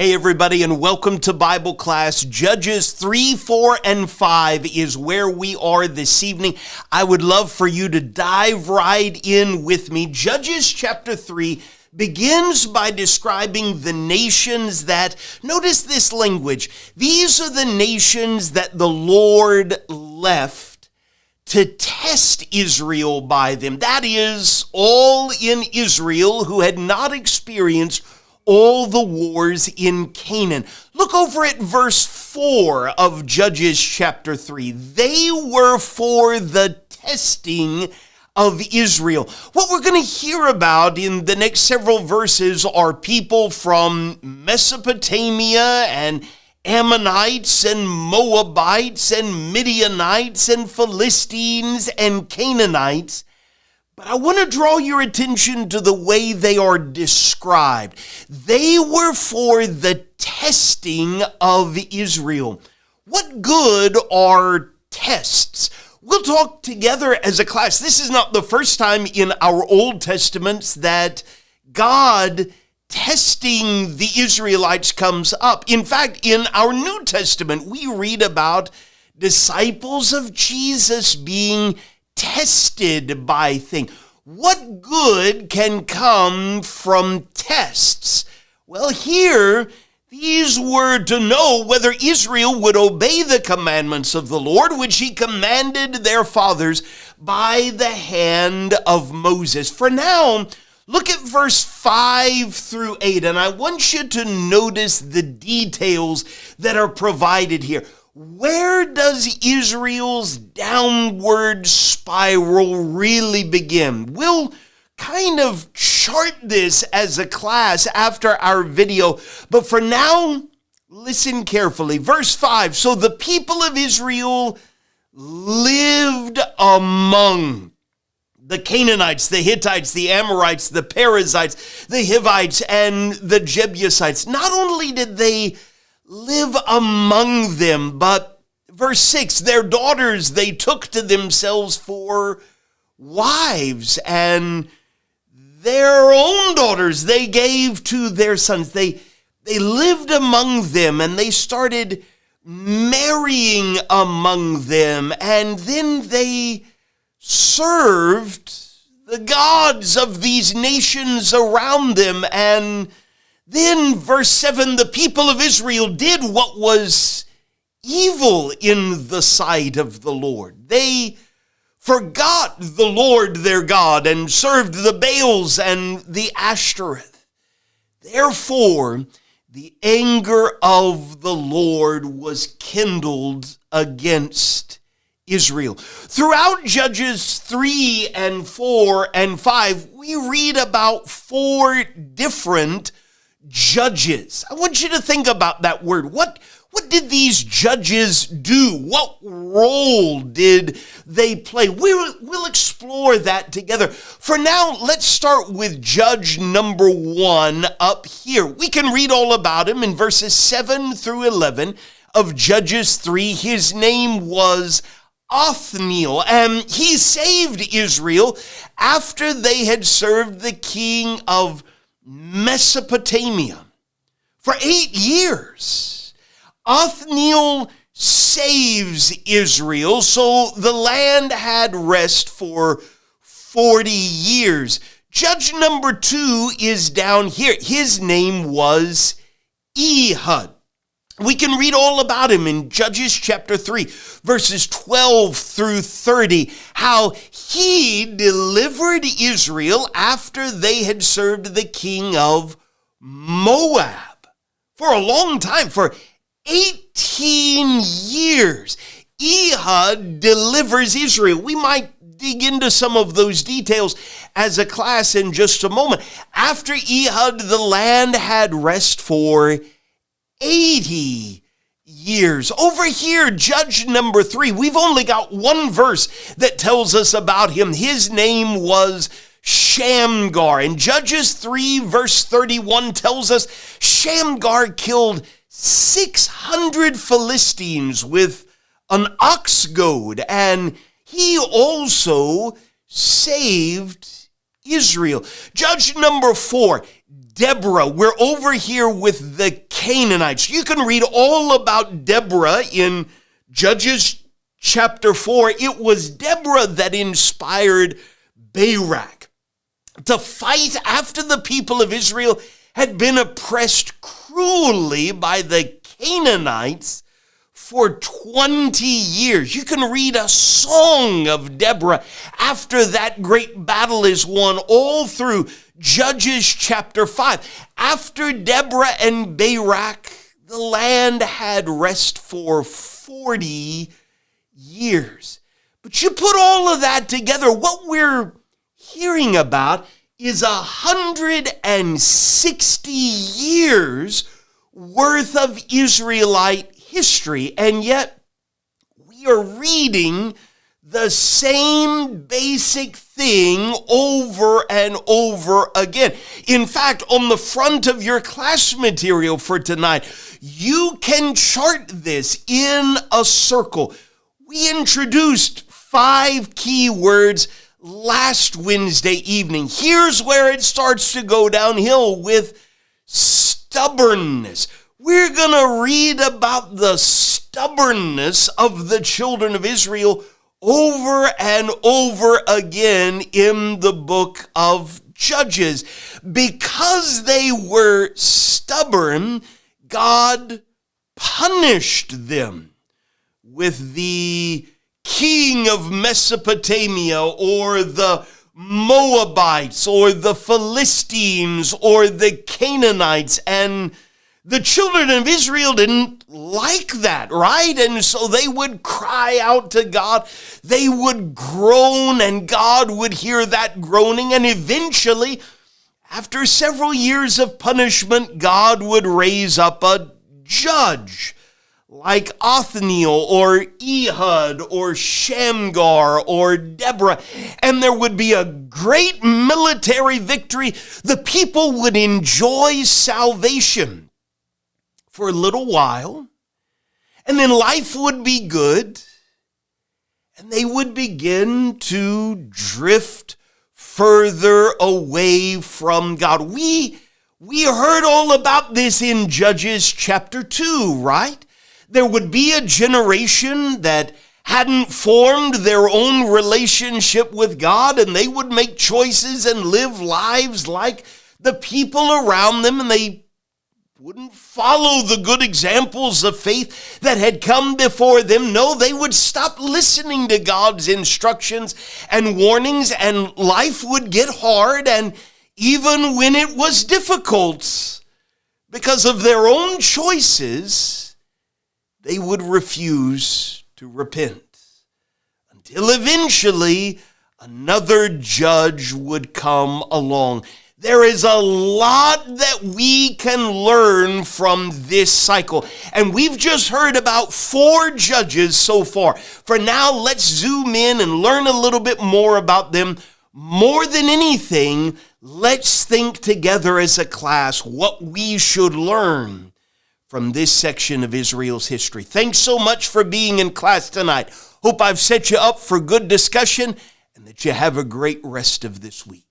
Hey everybody, and welcome to Bible class. Judges 3, 4, and 5 is where we are this evening. I would love for you to dive right in with me. Judges chapter 3 begins by describing the nations that, notice this language, these are the nations that the Lord left to test Israel by them. That is, all in Israel who had not experienced all the wars in Canaan. Look over at verse 4 of Judges chapter 3. They were for the testing of Israel. What we're going to hear about in the next several verses are people from Mesopotamia and Ammonites and Moabites and Midianites and Philistines and Canaanites. But I want to draw your attention to the way they are described. They were for the testing of Israel. What good are tests? We'll talk together as a class. This is not the first time in our Old Testaments that God testing the Israelites comes up. In fact, in our New Testament, we read about disciples of Jesus being tested by things. What good can come from tests? Well, here, these were to know whether Israel would obey the commandments of the Lord, which he commanded their fathers by the hand of Moses. For now, look at verse 5 through 8, and I want you to notice the details that are provided here. Where does Israel's downward spiral really begin? We'll kind of chart this as a class after our video, but for now, listen carefully. Verse 5, so the people of Israel lived among the Canaanites, the Hittites, the Amorites, the Perizzites, the Hivites, and the Jebusites. Not only did they live among them, but verse 6, their daughters they took to themselves for wives, and their own daughters they gave to their sons. They lived among them, and they started marrying among them, and then they served the gods of these nations around them. And then verse 7, the people of Israel did what was evil in the sight of the Lord. They forgot the Lord their God and served the Baals and the Ashtoreth. Therefore, the anger of the Lord was kindled against Israel. Throughout Judges 3 and 4 and 5, we read about 4 different judges. I want you to think about that word. What did these judges do? What role did they play? We'll explore that together. For now, let's start with judge number 1 up here. We can read all about him in verses 7 through 11 of Judges 3. His name was Othniel, and he saved Israel after they had served the king of Mesopotamia for 8 years. Othniel saves Israel, so the land had rest for 40 years. Judge number 2 is down here. His name was Ehud. We can read all about him in Judges chapter 3, verses 12 through 30, how he delivered Israel after they had served the king of Moab for a long time, for 18 years. Ehud delivers Israel. We might dig into some of those details as a class in just a moment. After Ehud, the land had rest for 80 years. Over here, judge number 3, we've only got one verse that tells us about him. His name was Shamgar. And Judges 3 verse 31 tells us Shamgar killed 600 Philistines with an ox goad, and he also saved Israel. Judge number 4, Deborah. We're over here with the Canaanites. You can read all about Deborah in Judges chapter 4. It was Deborah that inspired Barak to fight after the people of Israel had been oppressed cruelly by the Canaanites for 20 years. You can read a song of Deborah after that great battle is won all through Judges chapter 5. After Deborah and Barak, the land had rest for 40 years. But you put all of that together, what we're hearing about is 160 years worth of Israelite history, and yet we are reading the same basic thing over and over again. In fact, on the front of your class material for tonight, you can chart this in a circle. We introduced 5 key words last Wednesday evening. Here's where it starts to go downhill with stubbornness. We're going to read about the stubbornness of the children of Israel over and over again in the book of Judges. Because they were stubborn, God punished them with the king of Mesopotamia, or the Moabites, or the Philistines, or the Canaanites. And the children of Israel didn't like that, right? And so they would cry out to God. They would groan, and God would hear that groaning. And eventually, after several years of punishment, God would raise up a judge like Othniel or Ehud or Shamgar or Deborah, and there would be a great military victory. The people would enjoy salvation for a little while, and then life would be good, and they would begin to drift further away from God. We heard all about this in Judges chapter 2, right? There would be a generation that hadn't formed their own relationship with God, and they would make choices and live lives like the people around them, and they wouldn't follow the good examples of faith that had come before them. No, they would stop listening to God's instructions and warnings, and life would get hard, and even when it was difficult, because of their own choices, they would refuse to repent until eventually another judge would come along. There is a lot that we can learn from this cycle, and we've just heard about 4 judges so far. For now, let's zoom in and learn a little bit more about them. More than anything, let's think together as a class what we should learn from this section of Israel's history. Thanks so much for being in class tonight. Hope I've set you up for good discussion and that you have a great rest of this week.